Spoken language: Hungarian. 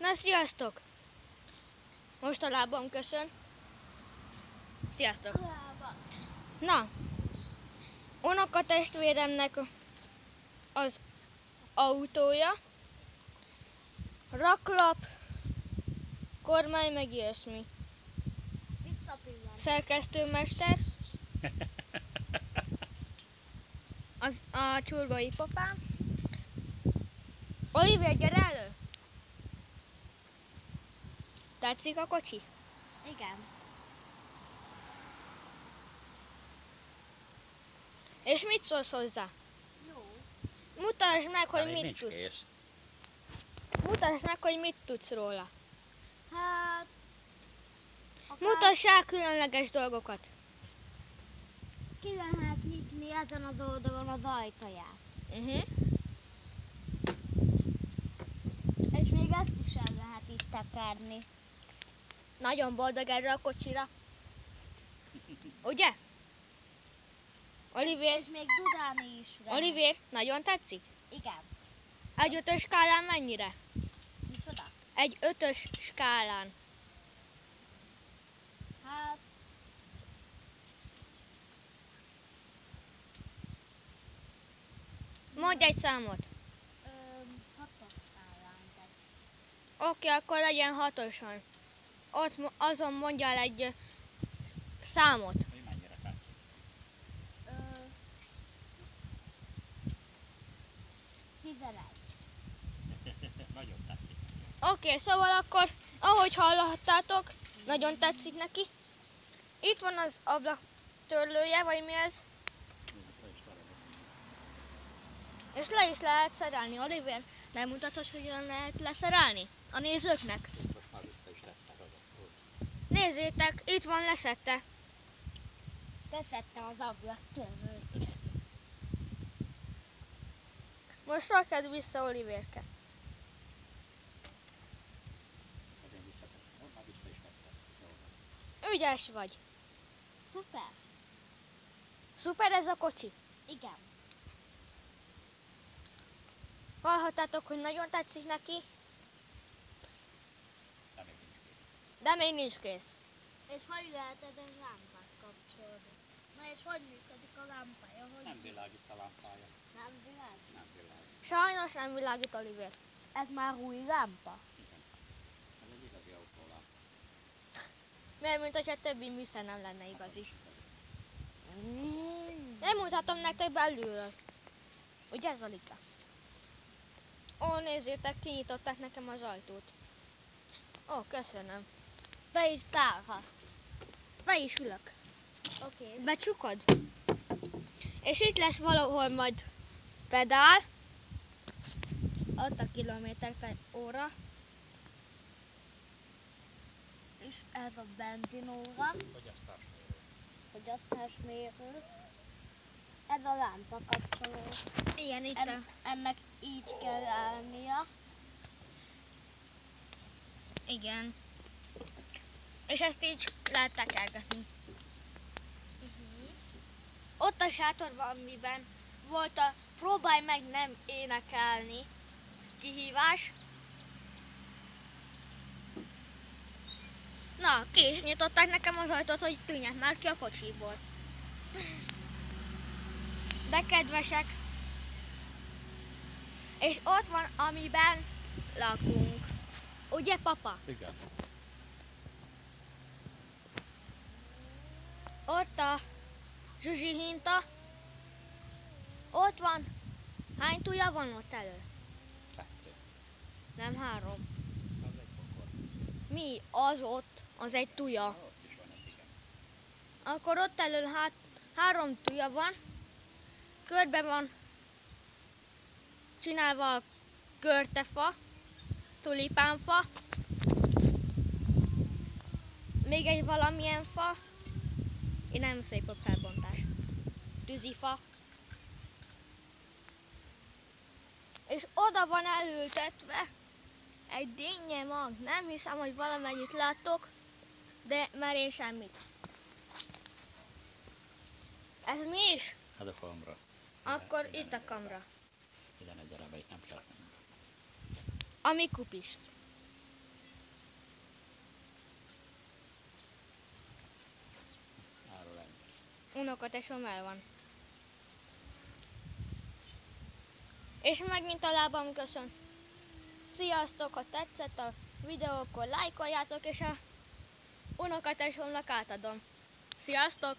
Na, sziasztok! Most a lábam köszön. Sziasztok! Na, unokatestvéremnek az autója, raklap, kormány meg ilyesmi. Szerkesztőmester, a csurgói papám. Oliver, gyere elő! Tetszik a kocsi? Igen. És mit szólsz hozzá? Jó. Mutasd meg, hogy mit tudsz. Kész. Mutasd meg, hogy mit tudsz róla. Hát... Mutass el különleges dolgokat. Ki lehet nyitni ezen az oldalon az ajtaját. És még ezt is el lehet itt tekerni. Nagyon boldog erre a kocsira. Ugye? Oliver, És még dudálni is lehet. Oliver, nagyon tetszik? Igen. Egy 5-ös skálán mennyire? Micsoda? Egy 5-ös skálán. Hát... Mondj egy számot. 6-os skálán. Oké, akkor legyen 6-oson. Ott azon mondjál egy számot. Hogy mennyire fel? 11. Nagyon tetszik. Oké, szóval akkor, ahogy hallhattátok, nagyon tetszik neki. Itt van az ablaktörlője, vagy mi ez? És le is lehet szerelni. Oliver, megmutatod, hogyan lehet leszerelni a nézőknek? Most már vissza is tettek azok. Nézzétek, itt van leszette. Beszedte az ablaktörlőt. Most rakd vissza, Oliverke. Azért visszateszem. Most már vissza is tettek. Ügyes vagy. Szuper. Szuper ez a kocsi. Igen. Hallhattátok, hogy nagyon tetszik neki, De még nincs kész. de még nincs kész. És hogy lehet ezen lámpát kapcsolni? Na és hogy működik a lámpája? Hogy Nem világít a lámpája. nem világít? Nem világít. Sajnos nem világít, Oliver. Ez már új lámpa? Ez egy igazi autólámpa. Mert mint hogyha többi műszer nem lenne igazi. Nem mutatom nektek belülről. Ugye ez Valika? Ó, nézzétek, kinyitották nekem az ajtót. Ó, köszönöm. Be is szállhat. Be is ülök. Oké. Becsukod? És itt lesz valahol majd pedál. Ott a kilométer per óra. És ez a benzinóra, Fogyasztásmérő. fogyasztásmérő. Ez a lámpa kapcsoló. Igen, itt Ennek így kell állnia. Igen. És ezt így lehet tekergetni. Ott a sátorban, amiben volt a próbálj meg nem énekelni kihívás. Na, ki is nyitották nekem az ajtót, hogy tűnjek már ki a kocsiból. De kedvesek. És ott van, amiben lakunk. Ugye, papa? Igen. Ott a Zsuzsi hinta. Ott van. Hány tuja van ott elő? 2. Nem 3. Az egy pokor. Mi az ott? Az egy tuja. Ott is van egy, igen. Akkor ott elől 3 tuja van. Körbe van csinálva a körtefa, tulipánfa, még egy valamilyen fa, nem szép a felbontás, tűzifa. És oda van elültetve egy dinnye mag. Nem hiszem, hogy valamennyit láttok, de már én semmit. Ez mi is? Ez a kamra. Akkor itt a kamra. Ide ne gyere be, itt nem kell menni. A mi kupis. Unokatesom el van. És megint a lábam köszön. Sziasztok, ha tetszett a videó, akkor lájkoljátok, és a unokatesomnak átadom. Sziasztok!